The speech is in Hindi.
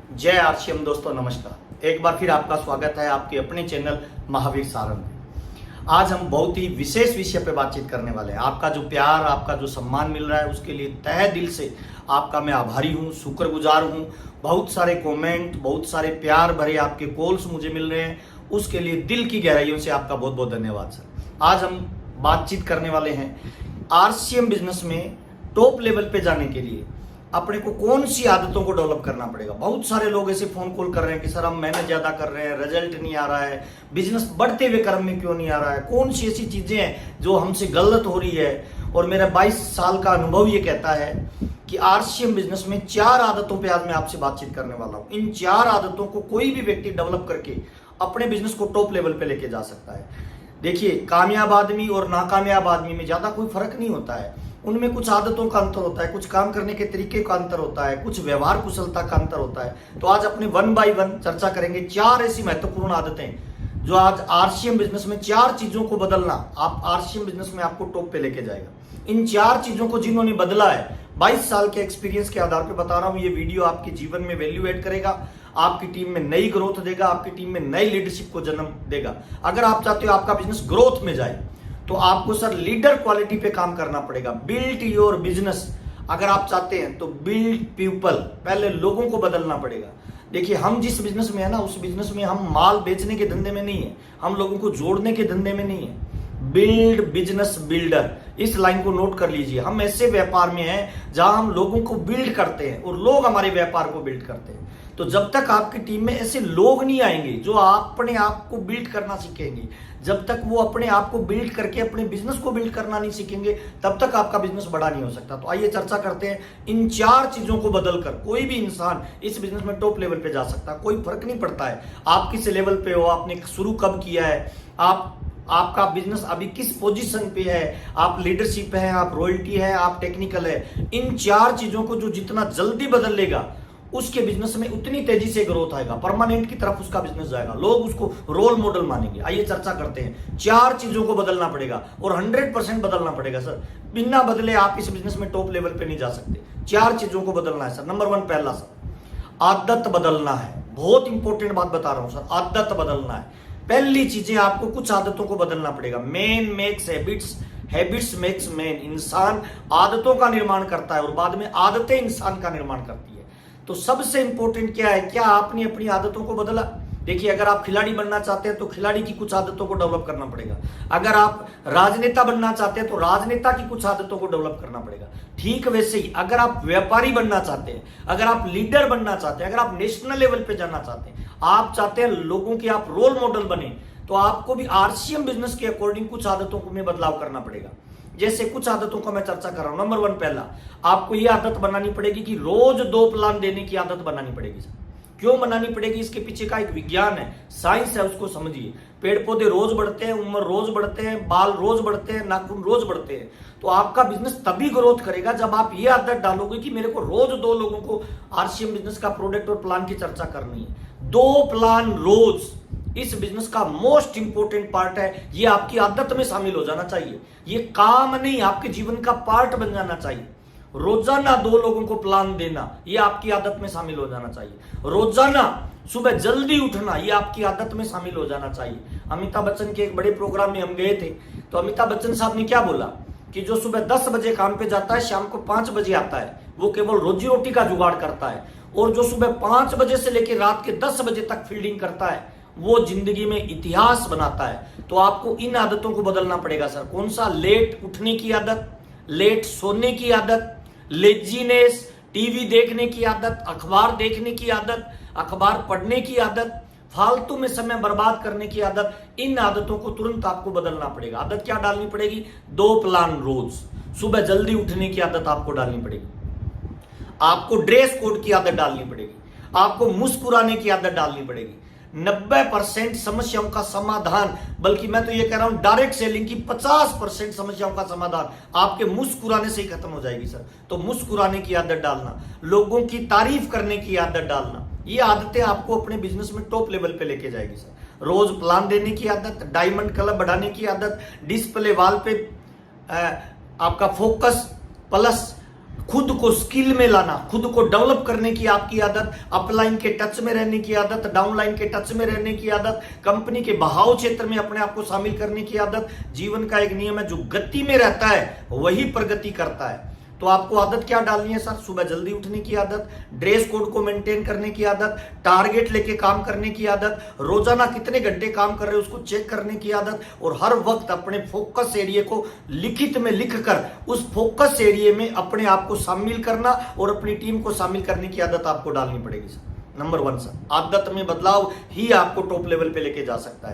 जय आरसीएम दोस्तों, नमस्कार। एक बार फिर आपका स्वागत है आपके अपने चैनल महावीर सारंग में। आज हम बहुत ही विशेष विषय पे बातचीत करने वाले हैं। आपका जो प्यार, आपका जो सम्मान मिल रहा है, उसके लिए तहे दिल से आपका मैं आभारी हूँ, शुक्रगुजार हूँ। बहुत सारे कमेंट, बहुत सारे प्यार भरे आपके कॉल्स मुझे मिल रहे हैं, उसके लिए दिल की गहराइयों से आपका बहुत बहुत धन्यवाद सर। आज हम बातचीत करने वाले हैं आरसीएम बिजनेस में टॉप लेवल पे जाने के लिए अपने को कौन सी आदतों को डेवलप करना पड़ेगा। बहुत सारे लोग ऐसे फोन कॉल कर रहे हैं कि सर हम मेहनत ज्यादा कर रहे हैं, रिजल्ट नहीं आ रहा है, बिजनेस बढ़ते हुए क्रम में क्यों नहीं आ रहा है, कौन सी ऐसी चीजें हैं जो हमसे गलत हो रही है। और मेरा 22 साल का अनुभव ये कहता है कि आरसीएम बिजनेस में 4 आदतों पर आज मैं आपसे बातचीत करने वाला हूं। इन 4 आदतों को कोई भी व्यक्ति डेवलप करके अपने बिजनेस को टॉप लेवल पे लेके जा सकता है। देखिए, कामयाब आदमी और नाकामयाब आदमी में ज्यादा कोई फर्क नहीं होता है। उनमें कुछ आदतों का अंतर होता है, कुछ काम करने के तरीके का अंतर होता है, कुछ व्यवहार कुशलता का अंतर होता है। तो आज अपने 1 बाय 1 चर्चा करेंगे 4 ऐसी महत्वपूर्ण आदतें जो आज आरसीएम बिजनेस में 4 चीजों को बदलना आप आरसीएम बिजनेस में आपको टॉप पे लेके जाएगा। इन 4 चीजों को जिन्होंने बदला है, 22 साल के एक्सपीरियंस के आधार पर बता रहा हूं, ये वीडियो आपके जीवन में वैल्यू एड करेगा, आपकी टीम में नई ग्रोथ देगा, आपकी टीम में नई लीडरशिप को जन्म देगा। अगर आप चाहते हो आपका बिजनेस ग्रोथ में जाए तो आपको सर लीडर क्वालिटी पे काम करना पड़ेगा। बिल्ड योर बिजनेस अगर आप चाहते हैं तो बिल्ड पीपल, पहले लोगों को बदलना पड़ेगा। देखिए, हम जिस बिजनेस में है ना, उस बिजनेस में हम माल बेचने के धंधे में नहीं है, हम लोगों को जोड़ने के धंधे में नहीं है। बिल्ड बिजनेस बिल्डर, इस लाइन को नोट कर लीजिए। हम ऐसे व्यापार में हैं जहां हम लोगों को बिल्ड करते हैं और लोग हमारे व्यापार को बिल्ड करते हैं। तो जब तक आपकी टीम में ऐसे लोग नहीं आएंगे जो अपने आप को बिल्ड करना सीखेंगे, जब तक वो अपने आप को बिल्ड करके अपने बिजनेस को बिल्ड करना नहीं सीखेंगे, तब तक आपका बिजनेस बड़ा नहीं हो सकता। तो आइए चर्चा करते हैं। इन 4 चीजों को बदलकर कोई भी इंसान इस बिजनेस में टॉप लेवल पे जा सकता है। कोई फर्क नहीं पड़ता है आप किस लेवल पे हो, आपने शुरू कब किया है, आपका बिजनेस अभी किस पोजीशन पे है, आप लीडरशिप है, आप रॉयल्टी है, आप टेक्निकल है। इन 4 चीजों को जो जितना जल्दी बदल लेगा उसके बिजनेस में उतनी तेजी से ग्रोथ आएगा, परमानेंट की तरफ उसका बिजनेस जाएगा, लोग उसको रोल मॉडल मानेंगे। आइए चर्चा करते हैं। 4 चीजों को बदलना पड़ेगा और 100% बदलना पड़ेगा सर। बिना बदले आप इस बिजनेस में टॉप लेवल पे नहीं जा सकते। 4 चीजों को बदलना है सर। नंबर 1, पहला सर, आदत बदलना है। बहुत इंपॉर्टेंट बात बता रहा हूं सर, आदत बदलना है। पहली चीजें आपको कुछ आदतों को बदलना पड़ेगा। Man makes habits, habits makes man. इंसान आदतों का निर्माण करता है और बाद में आदतें इंसान का निर्माण करती है। तो सबसे इंपॉर्टेंट क्या है, क्या आपने अपनी आदतों को बदला? देखिए, अगर आप खिलाड़ी बनना चाहते हैं तो खिलाड़ी की कुछ आदतों को डेवलप करना पड़ेगा। अगर आप राजनेता बनना चाहते हैं तो राजनेता की कुछ आदतों को डेवलप करना पड़ेगा। ठीक वैसे ही अगर आप व्यापारी बनना चाहते हैं, अगर आप लीडर बनना चाहते हैं, अगर आप नेशनल लेवल पे जाना चाहते हैं, आप चाहते हैं लोगों के आप रोल मॉडल बने, तो आपको भी आरसीएम बिजनेस के अकॉर्डिंग कुछ आदतों में बदलाव करना पड़ेगा। जैसे कुछ आदतों का मैं चर्चा कर रहा हूं। नंबर 1, पहला, आपको यह आदत बनानी पड़ेगी कि रोज 2 प्लान देने की आदत बनानी पड़ेगी सर। क्यों बनानी पड़ेगी? इसके पीछे का एक विज्ञान है, साइंस है, उसको समझिए। पेड़ पौधे रोज बढ़ते हैं, उम्र रोज बढ़ते हैं, बाल रोज बढ़ते हैं, नाखून रोज बढ़ते हैं। तो आपका बिजनेस तभी ग्रोथ करेगा जब आप ये आदत डालोगे कि मेरे को रोज 2 लोगों को आरसीएम बिजनेस का प्रोडक्ट और प्लान की चर्चा करनी है। 2 प्लान रोज इस बिजनेस का मोस्ट इंपोर्टेंट पार्ट है। ये आपकी आदत में शामिल हो जाना चाहिए। ये काम नहीं, आपके जीवन का पार्ट बन जाना चाहिए। रोजाना 2 लोगों को प्लान देना, ये आपकी आदत में शामिल हो जाना चाहिए। रोजाना सुबह जल्दी उठना, ये आपकी आदत में शामिल हो जाना चाहिए। अमिताभ बच्चन के एक बड़े प्रोग्राम में हम गए थे, तो अमिताभ बच्चन साहब ने क्या बोला कि जो सुबह 10 बजे काम पे जाता है, शाम को 5 बजे आता है, वो केवल रोजी रोटी का जुगाड़ करता है। और जो सुबह 5 बजे से लेकर रात के 10 बजे तक फील्डिंग करता है, वो जिंदगी में इतिहास बनाता है। तो आपको इन आदतों को बदलना पड़ेगा सर। कौन सा? लेट उठने की आदत, लेट सोने की आदत, लेजीनेस, टीवी देखने की आदत, अखबार देखने की आदत, अखबार पढ़ने की आदत, फालतू में समय बर्बाद करने की आदत। इन आदतों को तुरंत आपको बदलना पड़ेगा। आदत क्या डालनी पड़ेगी? 2 प्लान रोज। सुबह जल्दी उठने की आदत आपको डालनी पड़ेगी, आपको ड्रेस कोड की आदत डालनी पड़ेगी, आपको मुस्कुराने की आदत डालनी पड़ेगी। 90% समस्याओं का समाधान, बल्कि मैं तो ये कह रहा हूं डायरेक्ट सेलिंग की 50% समस्याओं का समाधान आपके मुस्कुराने से ही खत्म हो जाएगी सर। तो मुस्कुराने की आदत डालना, लोगों की तारीफ करने की आदत डालना, ये आदतें आपको अपने बिजनेस में टॉप लेवल पे लेके जाएगी सर। रोज प्लान देने की आदत, डायमंड क्लब बढ़ाने की आदत, डिस्प्ले वॉल पे आपका फोकस प्लस खुद को स्किल में लाना, खुद को डेवलप करने की आपकी आदत, अपलाइन के टच में रहने की आदत, डाउनलाइन के टच में रहने की आदत, कंपनी के बहाव क्षेत्र में अपने आप को शामिल करने की आदत। जीवन का एक नियम है, जो गति में रहता है वही प्रगति करता है। तो आपको आदत क्या डालनी है सर? सुबह जल्दी उठने की आदत, ड्रेस कोड को मेंटेन करने की आदत, टारगेट लेके काम करने की आदत, रोजाना कितने घंटे काम कर रहे हो उसको चेक करने की आदत, और हर वक्त अपने फोकस एरिया को लिखित में लिखकर उस फोकस एरिया में अपने आप को शामिल करना और अपनी टीम को शामिल करने की आदत आपको डालनी पड़ेगी सर। नंबर 1 सर, आदत में बदलाव ही आपको टॉप लेवल पे लेके जा सकता है।